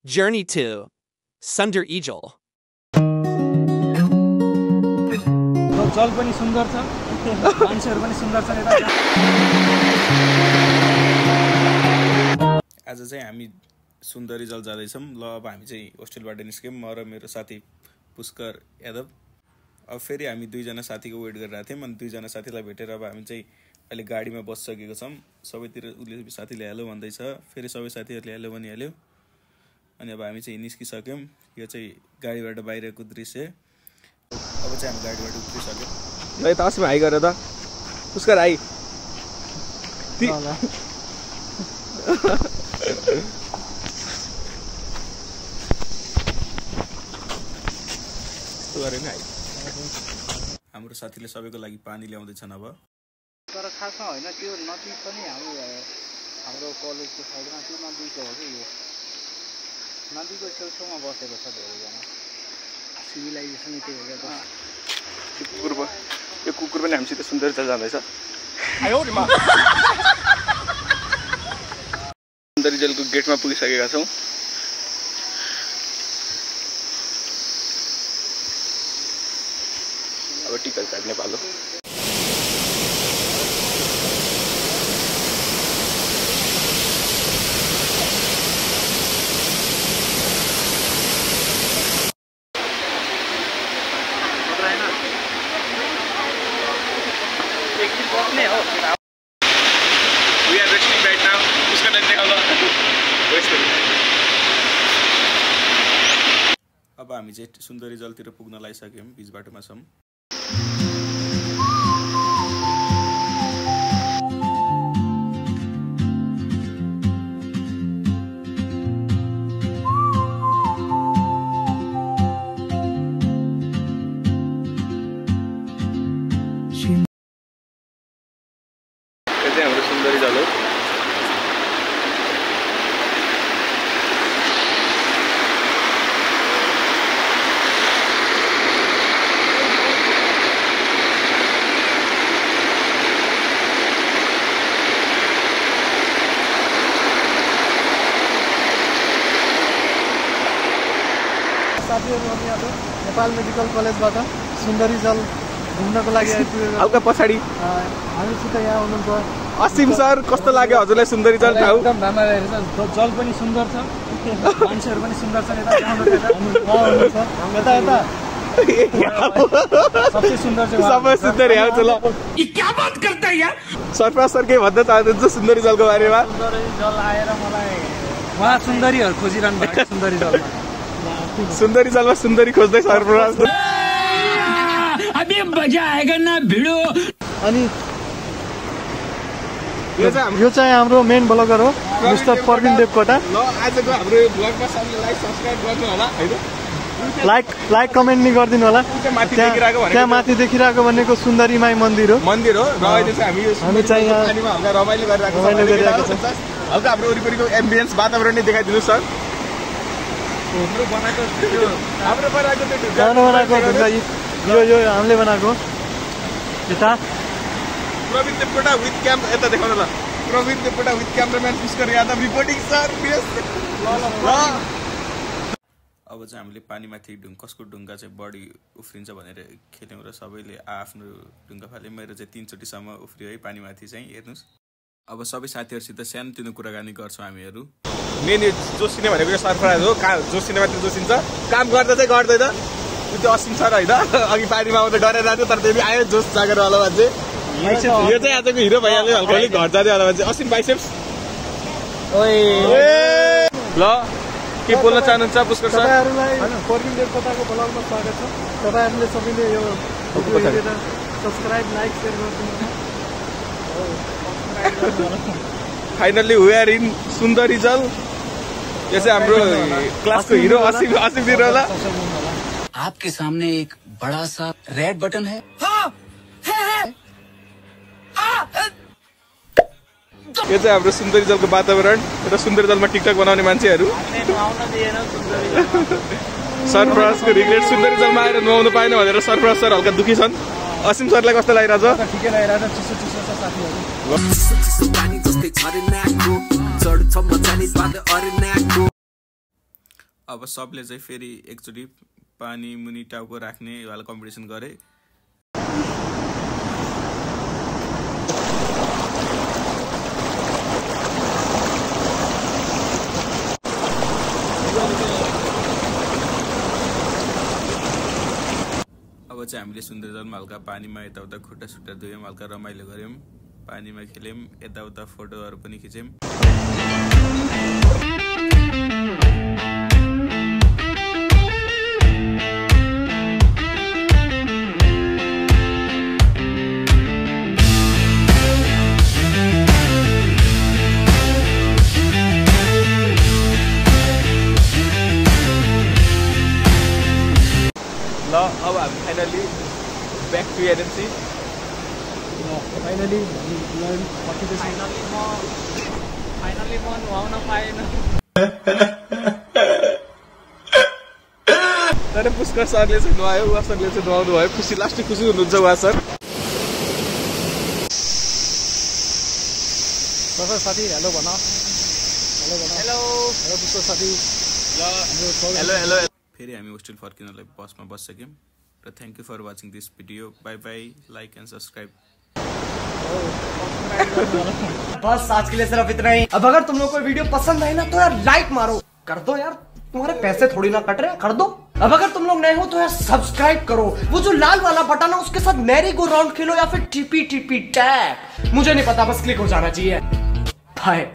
Journey to Sunder Eagle. जल पनि सुन्दर छ मान्छेहरु पनि सुन्दर छन् यता आज चाहिँ हामी सुन्दरी जल जाँदैछौं ल अब हामी चाहिँ होस्टेलबाट निस्क्यौं म र मेरो साथी पुष्कर यादव अब फेरि हामी दुई जना साथीको वेट गरिरहेका थियौं अनि दुई जना साथीलाई भेटेर अब हामी चाहिँ अहिले गाडीमा बसिसकेको छौं सबैतिर उले साथीले हेलो भन्दै छ फेरि सबै साथीहरुले हेलो भनिहाल्यो अनि अब हामी चाहिँ निस्किसक्यौं यो चाहिँ गाडीबाट बाहिरको दृश्य अब चाहिँ हामी गाडीबाट उत्रिसक्यौं ल यता आसमा हाई गर त पुष्कर हाई हाम्रो साथीले सबैको लागि पानी ल्याउँदै छन् अब तर खासमा हैन त्यो नदी पनि हाम्रो कलेजको साइडमा त्यो नदीको हो कि यो नदीको छेउछाउमा बसेको छ धेरैजना सिभिलाइजेसन त्यो हेरेर यो कुकुर पनि हामीसित सुन्दरी जल जाँदैछ सुन्दरी जलको गेटमा पुगिसकेका छौं अब टिकट काट्ने पालो We are resting right now. उसका नजर आउला अब हामी चाहिँ सुन्दरी जलतिर पुग्न लागिसक्यौं बीच बाटोमा छौं हाम्रो सुन्दरी जल हो साथीहरु हामी आज नेपाल मेडिकल कलेजबाट सुन्दरी जल घुम्नको लागि आइपुगेको हल्का पछाडी हामीसित यहाँ हुनुहुन्छ असीम सर कस्तो लाग्यो हजुरलाई सुन्दरी जल ठाउँ एकदम राम्रो रहेछ जल पनि सुन्दर छ मान्छेहरु पनि सुन्दर छन् यता यता यता सबसे सुन्दर चाहिँ सबै सुन्दरी आउँछ ल ये क्या बात करता है यार सरफराज सर के भन्न चाहनुहुन्छ सुन्दरी जलको बारेमा सुन्दरी जल आएर मलाई वहाँ सुन्दरीहरु खोजिरहनु भएको सुन्दरी जलमा सुन्दरी जलमा सुन्दरी खोज्दै सरफराज अबे मजा आएगा ना भिडो अनि यो चाहिँ हाम्रो मेन ब्लगर हो मिस्टर प्रवीण देवकोटा ल आजको हाम्रो ब्लगमा सबैलाई सब्स्क्राइब गर्नु होला हैन लाइक कमेन्ट नि गरिदिनु होला त्यहाँ माथि देखिरहेको भनेको सुन्दरी माई मन्दिर हो र अहिले चाहिँ हामी चाहिँ यहाँ पानीमा हल्का रमाइलो गरिरहेको छ हल्का हाम्रो वरिपरिको एम्बियन्स वातावरण नै देखाइदिनु सर हाम्रो बनाएको ढुङ्गा यो हामीले बनाएको यता प्रवीण देवकोटा विथ क्याम यता देखाउन ल Praveen Devkota with cameraman Pushkar Yadav reporting sir अब चाहिँ हामीले पानीमाथि कसको ढुङ्गा चाहिँ बढी उफ्रिन्छ भनेर खेल्यौं र सबैले आफ्नो ढुङ्गा फाले मेरो चाहिँ 3 चोटीसम्म उफ्रियो है पानीमाथि चाहिँ हेर्नुस् अब सबै साथीहरुसित सानोतिनो कुराकानी गर्छौं हामीहरु मेन जोसिने भनेको यो सरफराज हो जोसिने मात्र जोसिन्छ काम गर्दा चाहिँ गर्दैन त्यो असिम सर हैन अघि पानीमा आउँदा डरेर आयो तर त्यही आयो जोस जागर वाला मान्छे यो चाहिँ आजको हिरो भइहाल्यो हल्का अलि घर जाँदै वाला मान्छे असिम बाइसेप्स ओए ल के बोल्न चाहनुहुन्छ पुष्कर सर तपाईहरुलाई प्रवीण देवकोटाको ब्लगमा स्वागत छ तपाईहरुले सबैले यो भिडियो हेरेर सब्स्क्राइब लाइक शेयर गर्दिनु फाइनली वी आर इन सुन्दरी जल यो चाहिँ हाम्रो क्लासको हिरो असिम दिनु होला आपके सामने एक बड़ा सा रेड बटन है यो चाहिँ हाम्रो सुन्दरी जलको वातावरण र सुन्दरी जलमा टिकटक बनाउने मान्छेहरु सरफराजको रिग्रेट सुन्दरी जलमा आएर नुहाउन पाएन भनेर सरफराज सर हल्का दुखी छन् असिम सरलाई कस्तो लागिरहेछ ठिकै लागिरहेछ चिसो चिसो छ साथीहरु अब सबले चाहिँ फेरि एकचोटि पानी मुनि टाउको राख्ने वाला कम्पिटिसन गरे। अब चाहिँ हामीले सुन्दर जलमा हल्का पानीमा यताउता खुट्टा सुट्टा धुयौँ, हल्का रमाइलो गऱ्यौँ, पानीमा खेल्यौँ, यताउता फोटोहरू पनि खिच्यौँ। ल अब हामी finally back to agency. Finally म नुहाउन पाएन। तर पुष्कर सरले चाहिँ नुहायो, उहाँ सरले चाहिँ नुहाउनु भयो। खुसी लास्टै खुसी हुनुहुन्छ उहाँ सर। साथी हेलो भन। हेलो पुष्कर साथी। Hello hello. फेरि हामी होस्टेल फर्किनलाई बसमा बसिसक्यौँ र thank you for watching this video. Bye bye, like and subscribe. बस आज के लिए सिर्फ इतना ही। अब अगर तुम लोग को वीडियो पसंद आई ना तो यार लाइक मारो, कर दो यार, तुम्हारे पैसे थोड़ी ना कट रहे, कर दो। अब अगर तुम लोग नए हो तो यार सब्सक्राइब करो, वो जो लाल वाला बटन है उसके साथ मैरी गो राउंड खेलो या फिर टीपी टैप, मुझे नहीं पता, बस क्लिक हो जाना चाहिए। बाय।